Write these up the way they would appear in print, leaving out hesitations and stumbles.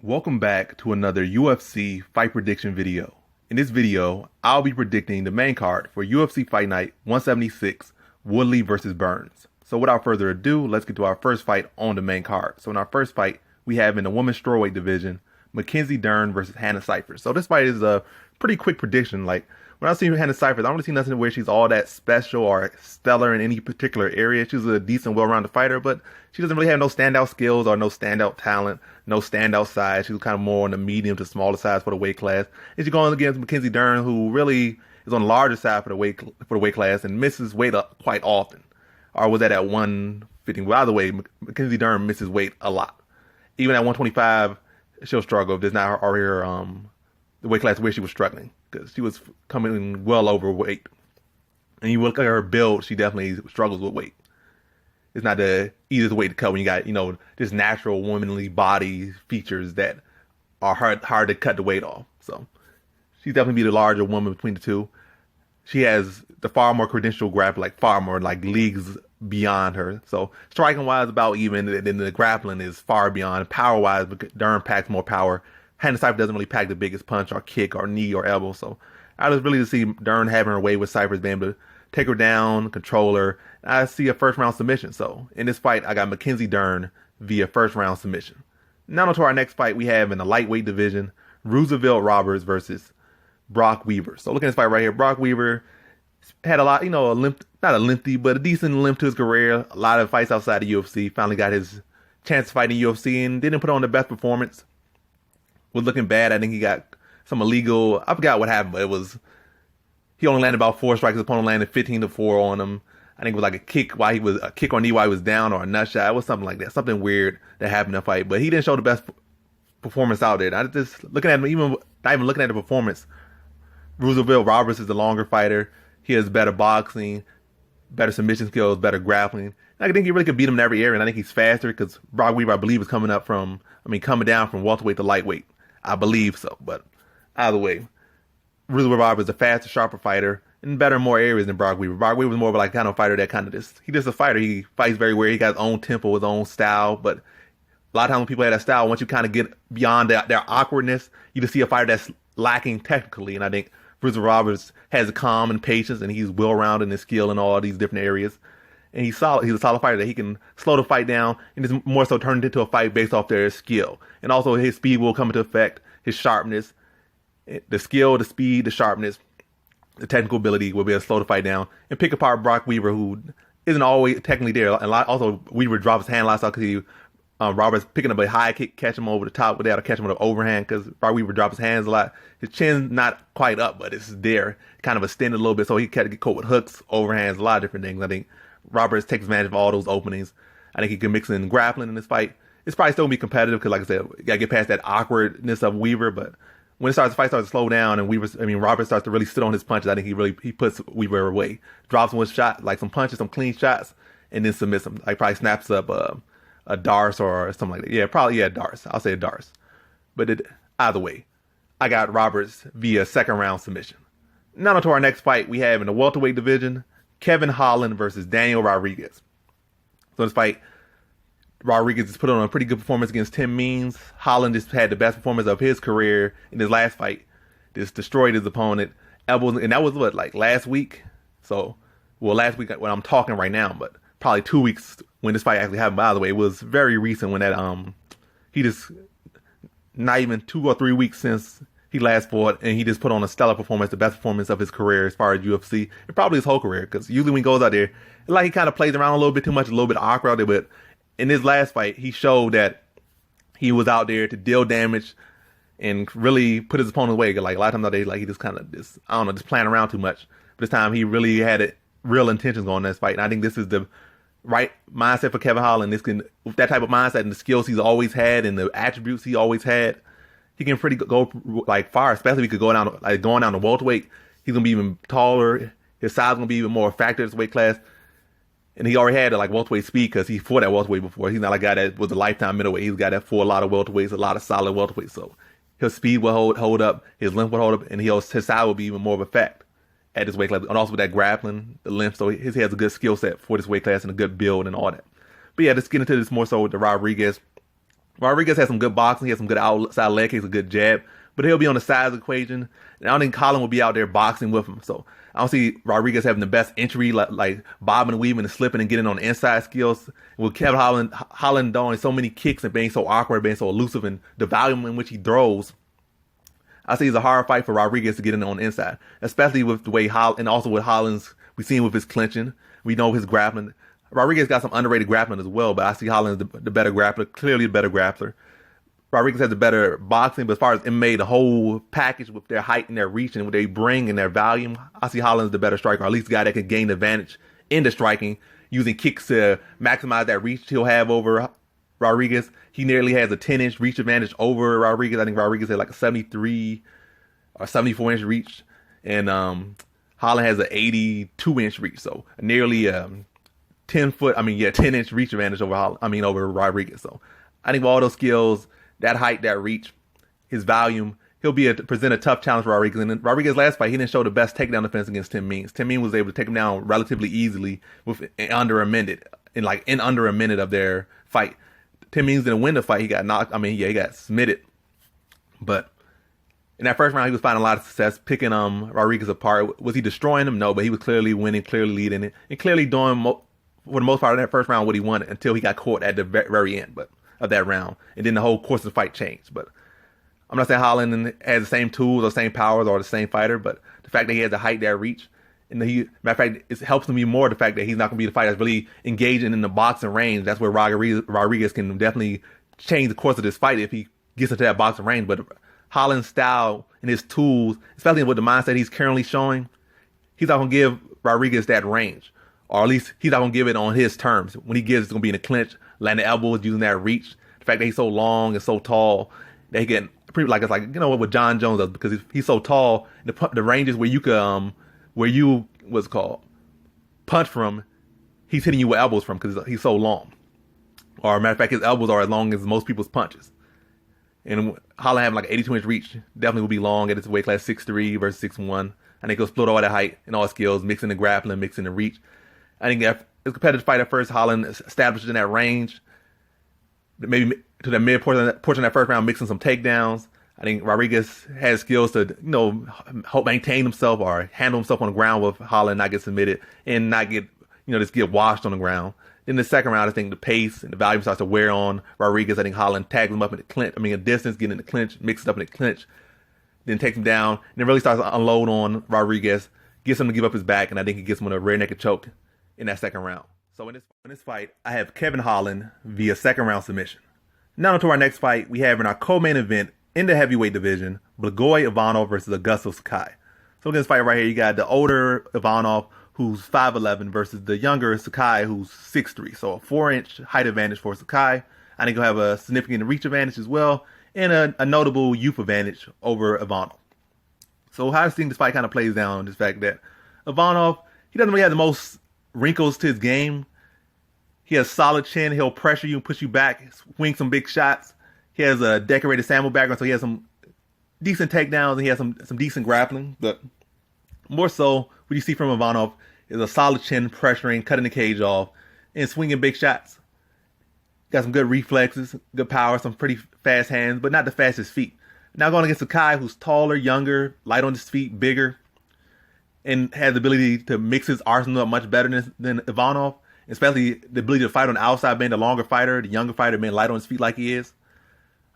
Welcome back to another UFC fight prediction video. In this video, I'll be predicting the main card for UFC Fight Night 176, Woodley versus Burns. So without further ado, let's get to our first fight on the main card. So in our first fight, we have in the women's strawweight division, Dern versus Cifers. So this fight is a pretty quick prediction. Like, when I see Cifers, I don't really see nothing where she's all that special or stellar in any particular area. She's a decent, well-rounded fighter, but she doesn't really have no standout skills or no standout talent, no standout size. She's kind of more on the medium to smaller size for the weight class. And she's going against Dern, who really is on the larger side for the weight class and misses weight up quite often. Or was that at 150? Well, either way, Dern misses weight a lot. Even at 125, she'll struggle if there's not her the weight class where she was struggling, because she was coming well overweight. And you look at her build, she definitely struggles with weight. It's not the easiest weight to cut when you got, just natural womanly body features that are hard to cut the weight off. So she's definitely the larger woman between the two. She has the far more credentialed grappling, far more leagues beyond her. So striking wise about even, then the grappling is far beyond. Power wise, Dern packs more power. Cifers doesn't really pack the biggest punch or kick or knee or elbow. So I just really to see Dern having her way with Cifers, being able to take her down, control her. I see a first round submission. So in this fight, I got Dern via first round submission. Now on to our next fight we have in the lightweight division, Roosevelt Roberts versus Brock Weaver. So looking at this fight right here, Brock Weaver had a lot, not a lengthy, but a decent limp to his career. A lot of fights outside the UFC. Finally got his chance to fight in the UFC and didn't put on the best performance. Was looking bad. I think he got some illegal, I forgot what happened, but he only landed about 4 strikes. His opponent landed 15-4 on him. I think it was like a kick or knee while he was down, or a nut shot. It was something like that. Something weird that happened in the fight. But he didn't show the best performance out there. I just looking at him, not even looking at the performance. Roosevelt Roberts is the longer fighter. He has better boxing, better submission skills, better grappling. I think he really could beat him in every area, and I think he's faster because Brock Weaver, I believe, is coming down from welterweight to lightweight. I believe so, but either way, Roosevelt Roberts is a faster, sharper fighter and better in more areas than Brock Weaver. Brock Weaver was more of kind of fighter that he's just a fighter. He fights very well. He got his own tempo, his own style, but a lot of times when people have that style, once you kind of get beyond their awkwardness, you just see a fighter that's lacking technically, and I think Roosevelt Roberts has a calm and patience, and he's well-rounded in his skill in all these different areas. And he's solid. He's a solid fighter that he can slow the fight down and just more so turn it into a fight based off their skill. And also his speed will come into effect, his sharpness, the skill, the speed, the sharpness, the technical ability will be able to slow the fight down and pick apart Brock Weaver, who isn't always technically there. And also Weaver drops his hand last out because Roberts picking up a high kick, catch him over the top, but they had to catch him with an overhand because Brock Weaver drops his hands a lot. His chin's not quite up, but it's there, kind of extended a little bit, so he can't get caught with hooks, overhands, a lot of different things. I think Roberts takes advantage of all those openings. I think he can mix in grappling in this fight. It's probably still going to be competitive because, like I said, you got to get past that awkwardness of Weaver. But when the fight starts to slow down and Roberts starts to really sit on his punches, I think he puts Weaver away. Drops him with shot, like some punches, some clean shots, and then submits him. Like probably snaps up a Darce or something like that. Yeah, probably, Darce. I'll say a Darce. But either way, I got Roberts via second round submission. Now on to our next fight we have in the welterweight division, Kevin Holland versus Daniel Rodriguez. So this fight, Rodriguez has put on a pretty good performance against Tim Means. Holland just had the best performance of his career in his last fight. Just destroyed his opponent. And that was last week? So, last week when I'm talking right now, but probably 2 weeks when this fight actually happened. By the way, it was very recent when he just, not even 2 or 3 weeks since he last fought, and he just put on a stellar performance, the best performance of his career as far as UFC, and probably his whole career, because usually when he goes out there, he kind of plays around a little bit too much, a little bit awkward out there, but in his last fight, he showed that he was out there to deal damage and really put his opponent away. Like a lot of times out there, he just kind of just playing around too much. But this time, he really had real intentions going in this fight, and I think this is the right mindset for Kevin Holland. With that type of mindset and the skills he's always had and the attributes he always had, he can go far, especially if he could go down going down to welterweight. He's gonna be even taller. His size is gonna be even more a factor in this weight class. And he already had welterweight speed because he fought at welterweight before. He's not a guy that was a lifetime middleweight. He's a guy that fought a lot of welterweights, a lot of solid welterweights. So his speed will hold up, his length will hold up, and his size will be even more of a fact at this weight class. And also with that grappling, the length, so he has a good skill set for this weight class and a good build and all that. But yeah, let's get into this more so with the Rodriguez. Rodriguez has some good boxing. He has some good outside leg kicks, a good jab, but he'll be on the side of the equation. And I don't think Holland will be out there boxing with him. So I don't see Rodriguez having the best entry, like bobbing and weaving and slipping and getting on the inside skills. With Kevin Holland throwing so many kicks and being so awkward, being so elusive, and the volume in which he throws, I see it's a hard fight for Rodriguez to get in on the inside, especially with the way Holland, and also with Holland's, we've seen with his clinching. We know his grappling. Rodriguez got some underrated grappling as well, but I see Holland as the better grappler, clearly the better grappler. Rodriguez has the better boxing, but as far as MMA, the whole package with their height and their reach and what they bring and their volume, I see Holland as the better striker, or at least the guy that can gain the advantage in the striking, using kicks to maximize that reach he'll have over Rodriguez. He nearly has a 10-inch reach advantage over Rodriguez. I think Rodriguez had like a 73 or 74-inch reach, and Holland has an 82-inch reach, so nearly 10-inch reach advantage over Rodriguez. So I think with all those skills, that height, that reach, his volume, he'll present a tough challenge for Rodriguez. And in Rodriguez's last fight, he didn't show the best takedown defense against Tim Means. Tim Means was able to take him down relatively easily in under a minute of their fight. Tim Means didn't win the fight. He got knocked. He got submitted. But in that first round, he was finding a lot of success, picking Rodriguez apart. Was he destroying him? No, but he was clearly winning, clearly leading it, and clearly doing, for the most part, in that first round what he wanted until he got caught at the very end of that round. And then the whole course of the fight changed. But I'm not saying Holland has the same tools or same powers or the same fighter, but the fact that he has the height, that reach, and matter of fact, it helps him even more the fact that he's not going to be the fighter that's really engaging in the boxing range. That's where Rodriguez can definitely change the course of this fight if he gets into that boxing range. But Holland's style and his tools, especially with the mindset he's currently showing, he's not going to give Rodriguez that range. Or at least he's not going to give it on his terms. When he gives, it's going to be in a clinch, landing elbows, using that reach. The fact that he's so long and so tall, that he can, it's like, what John Jones does, because he's so tall, the ranges where you could, punch from, he's hitting you with elbows from, because he's so long. Or matter of fact, his elbows are as long as most people's punches. And Holland having like an 82-inch reach definitely will be long at his weight class, 6'3" versus 6'1". I think he'll split all that height and all skills, mixing the grappling, mixing the reach. I think that it's a competitive fight at first. Holland establishes in that range, maybe to the mid portion of that first round, mixing some takedowns. I think Rodriguez has skills to, help maintain himself or handle himself on the ground with Holland, not get submitted and not get, just get washed on the ground. Then the second round, I think the pace and the volume starts to wear on Rodriguez. I think Holland tags him up in the clinch. A distance, getting in the clinch, mixes it up in the clinch, then takes him down, and then really starts to unload on Rodriguez, gets him to give up his back, and I think he gets him with a rear naked choke in that second round. So in this fight, I have Kevin Holland via second round submission. Now to our next fight, we have in our co-main event in the heavyweight division, Blagoy Ivanov versus Augusto Sakai. So in this fight right here, you got the older Ivanov, who's 5'11", versus the younger Sakai, who's 6'3". So a 4-inch height advantage for Sakai. I think he'll have a significant reach advantage as well, and a notable youth advantage over Ivanov. So how I think this fight kind of plays down is the fact that Ivanov, he doesn't really have the most wrinkles to his game. He has solid chin. He'll pressure you and push you back, swing some big shots. He has a decorated sambo background, so he has some decent takedowns and he has some decent grappling. But more so, what you see from Ivanov is a solid chin, pressuring, cutting the cage off, and swinging big shots. Got some good reflexes, good power, some pretty fast hands, but not the fastest feet. Now going against Sakai, who's taller, younger, light on his feet, bigger, and has the ability to mix his arsenal up much better than Ivanov, especially the ability to fight on the outside, being the longer fighter, the younger fighter being light on his feet like he is.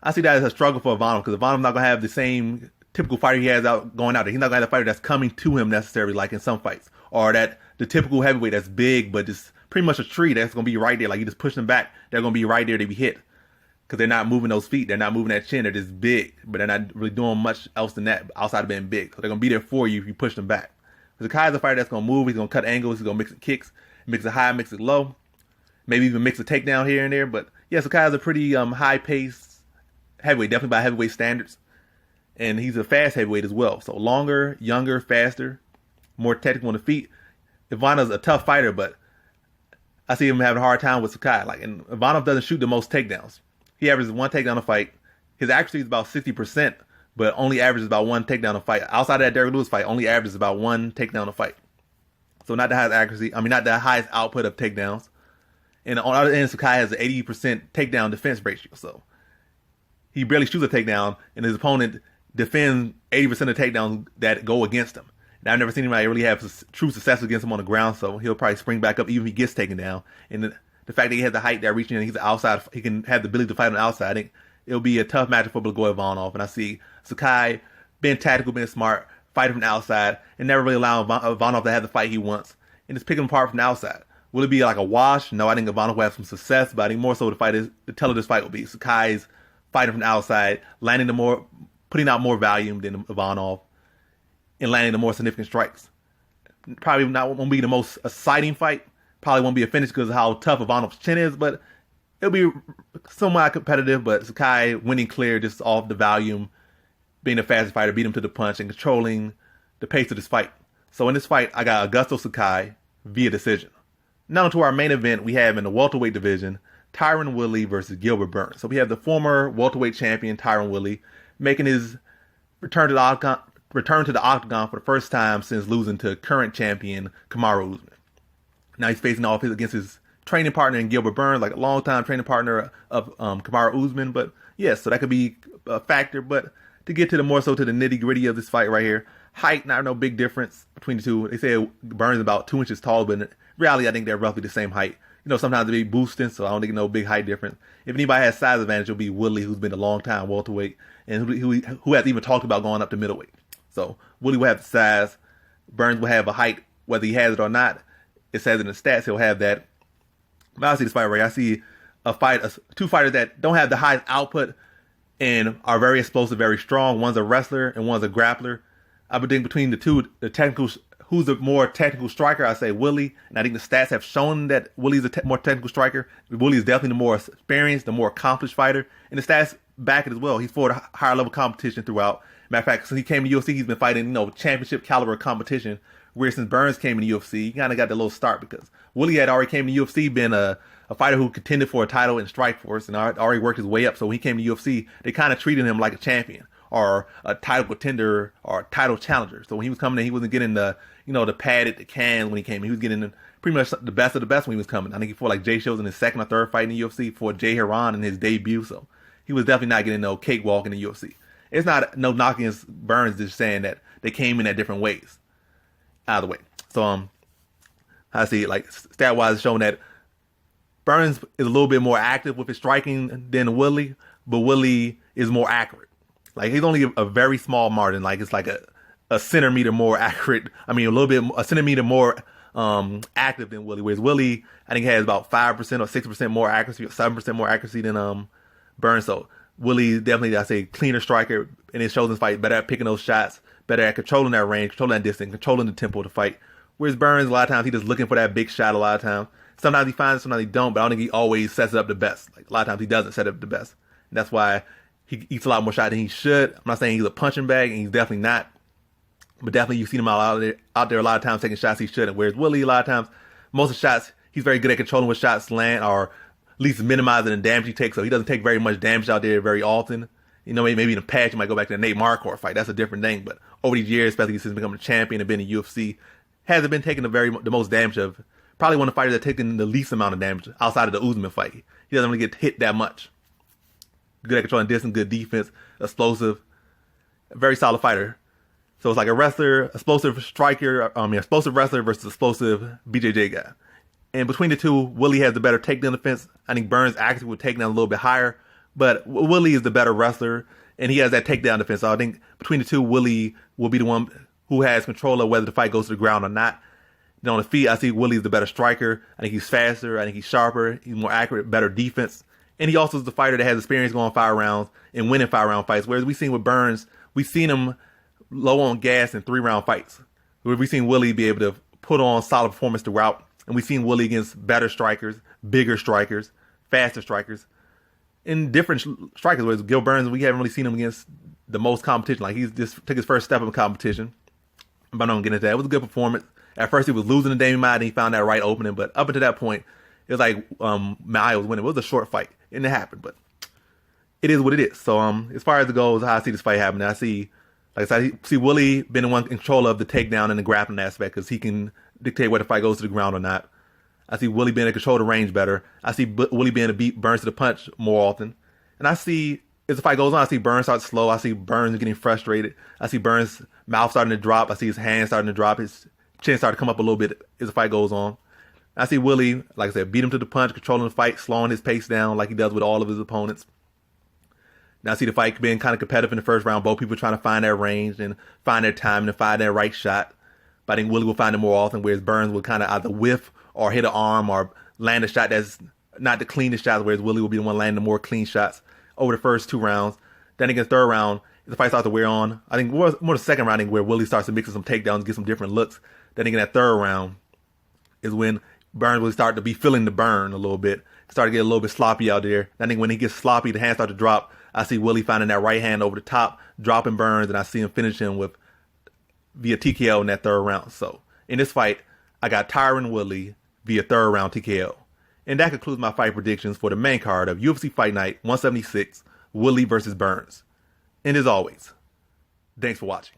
I see that as a struggle for Ivanov, because Ivanov's not going to have the same typical fighter he has going out there. He's not going to have a fighter that's coming to him necessarily like in some fights, or that the typical heavyweight that's big, but just pretty much a tree that's going to be right there. Like you just push them back, they're going to be right there to be hit, because they're not moving those feet. They're not moving that chin. They're just big, but they're not really doing much else than that outside of being big. So they're going to be there for you if you push them back. Sakai's a fighter that's going to move. He's going to cut angles. He's going to mix it kicks, mix it high, mix it low, maybe even mix a takedown here and there. But yeah, Sakai's a pretty high-paced heavyweight, definitely by heavyweight standards. And he's a fast heavyweight as well. So longer, younger, faster, more technical on the feet. Ivano's a tough fighter, but I see him having a hard time with Sakai. And Ivanov doesn't shoot the most takedowns. He averages one takedown a fight. His accuracy is about 60%, but only averages about one takedown a fight. Outside of that Derrick Lewis fight, only averages about one takedown a fight. So not the highest accuracy. Not the highest output of takedowns. And on the other end, Sakai has an 80% takedown defense ratio. So he barely shoots a takedown, and his opponent defends 80% of takedowns that go against him. And I've never seen anybody really have true success against him on the ground, so he'll probably spring back up even if he gets taken down. And the fact that he has the height that reaching, and he's outside, he can have the ability to fight on the outside. I think it'll be a tough matchup for Blagoy Ivanov. And I see Sakai being tactical, being smart, fighting from the outside, and never really allowing Ivanov to have the fight he wants, and just picking him apart from the outside. Will it be like a wash? No, I think Ivanov will have some success, but I think more so the tell of this fight will be Sakai's fighting from the outside, putting out more volume than Ivanov, and landing the more significant strikes. Probably won't be the most exciting fight. Probably won't be a finish because of how tough Ivanov's chin is, but it'll be somewhat competitive. But Sakai winning clear just off the volume, being the fastest fighter, beat him to the punch, and controlling the pace of this fight. So in this fight, I got Augusto Sakai via decision. Now to our main event, we have in the welterweight division, Tyron Woodley versus Gilbert Burns. So we have the former welterweight champion, Tyron Woodley, making his return to the octagon for the first time since losing to current champion, Kamaru Usman. Now he's facing off against his training partner in Gilbert Burns, like a long-time training partner of Kamaru Usman. But yes, so that could be a factor. But to get to the more so to the nitty-gritty of this fight right here, height, not no big difference between the two. They say Burns is about 2 inches tall, but in reality, I think they're roughly the same height. You know, sometimes they be boosting, so I don't think no big height difference. If anybody has size advantage, it'll be Woodley, who's been a long time welterweight, and who has even talked about going up to middleweight. So Woodley will have the size. Burns will have a height, whether he has it or not. It says in the stats he'll have that. But I see this fight right. I see two fighters that don't have the highest output and are very explosive, very strong. One's a wrestler and one's a grappler. I would think between the two, who's the more technical striker, I say Woodley. And I think the stats have shown that Woodley's a more technical striker. Woodley is definitely the more experienced, the more accomplished fighter. And the stats back it as well. He's fought a higher level competition throughout. Matter of fact, since he came to UFC, he's been fighting, championship caliber competition. Where since Burns came to UFC, he kind of got the little start because Woodley had already came to UFC, been a fighter who contended for a title in Strikeforce and already worked his way up. So when he came to UFC, they kind of treated him like a champion or a title contender or a title challenger. So when he was coming in, he wasn't getting the padded, the cans when he came in. He was getting pretty much the best of the best when he was coming. I think he fought like Jay Shields in his second or third fight in the UFC, for Jay Heron in his debut. So he was definitely not getting no cakewalk in the UFC. It's not no knocking against Burns, just saying that they came in at different ways. Out of the way. So I see like stat wise showing that Burns is a little bit more active with his striking than Woodley, but Woodley is more accurate. Like he's only a very small margin, like it's like a centimeter more accurate. I mean a centimeter more active than Woodley. Whereas Woodley I think has about 5% or 6% more accuracy, or 7% more accuracy than Burns. So Woodley is definitely, I say, cleaner striker, and it shows in this fight better at picking those shots, better at controlling that range, controlling that distance, controlling the tempo of the fight. Whereas Burns, a lot of times, he's just looking for that big shot a lot of times. Sometimes he finds it, sometimes he don't, but I don't think he always sets it up the best. Like, a lot of times he doesn't set it up the best. And that's why he eats a lot more shots than he should. I'm not saying he's a punching bag, and he's definitely not. But definitely you've seen him out there a lot of times taking shots he shouldn't. Whereas Woodley, a lot of times, most of the shots, he's very good at controlling what shots land, or at least minimizing the damage he takes. So he doesn't take very much damage out there very often. Maybe in the past you might go back to the Nate Marquardt fight. That's a different thing. But over these years, especially since becoming a champion and been in UFC, hasn't been taking the most damage of. Probably one of the fighters that's taken the least amount of damage outside of the Usman fight. He doesn't really get hit that much. Good at controlling distance, good defense, explosive, very solid fighter. So it's like a wrestler, explosive striker, explosive wrestler versus explosive BJJ guy. And between the two, Woodley has the better takedown defense. I think Burns actually would take down a little bit higher, but Woodley is the better wrestler, and he has that takedown defense. So I think between the two, Woodley will be the one who has control of whether the fight goes to the ground or not. And on the feet, I see Woodley is the better striker. I think he's faster. I think he's sharper. He's more accurate, better defense. And he also is the fighter that has experience going 5 rounds and winning 5-round fights. Whereas we've seen with Burns, we've seen him low on gas in 3-round fights. Where we've seen Woodley be able to put on solid performance throughout. And we've seen Woodley against better strikers, bigger strikers, faster strikers, and different strikers. Whereas Gil Burns, we haven't really seen him against the most competition. Like he's just took his first step in competition. But I'm not going to get into that. It was a good performance. At first, he was losing to Damian Maia, and he found that right opening. But up until that point, it was like Maia was winning. It was a short fight, and it happened. But it is what it is. So as far as it goes, how I see this fight happening, I see, like I said, Woodley being the one in control of the takedown and the grappling aspect, because he can dictate whether the fight goes to the ground or not. I see Woodley being able to control the range better. I see Woodley being able to beat Burns to the punch more often. And I see as the fight goes on, I see Burns start slow. I see Burns getting frustrated. I see Burns' mouth starting to drop. I see his hands starting to drop. His chin starting to come up a little bit as the fight goes on. I see Woodley, like I said, beat him to the punch, controlling the fight, slowing his pace down like he does with all of his opponents. Now I see the fight being kind of competitive in the first round. Both people trying to find their range and find their timing and find their right shot. But I think Woodley will find it more often, whereas Burns will kind of either whiff or hit an arm or land a shot that's not the cleanest shots, whereas Woodley will be the one landing the more clean shots over the first 2 rounds. Then against third round, the fight starts to wear on. I think more the second round where Woodley starts to mix in some takedowns, get some different looks. Then again, that third round is when Burns will start to be feeling the burn a little bit. Start to get a little bit sloppy out there. I think when he gets sloppy, the hands start to drop. I see Woodley finding that right hand over the top, dropping Burns, and I see him finish him via TKO in that third round. So in this fight, I got Tyron Woodley via third round TKO. And that concludes my fight predictions for the main card of UFC Fight Night 176, Woodley versus Burns. And as always, thanks for watching.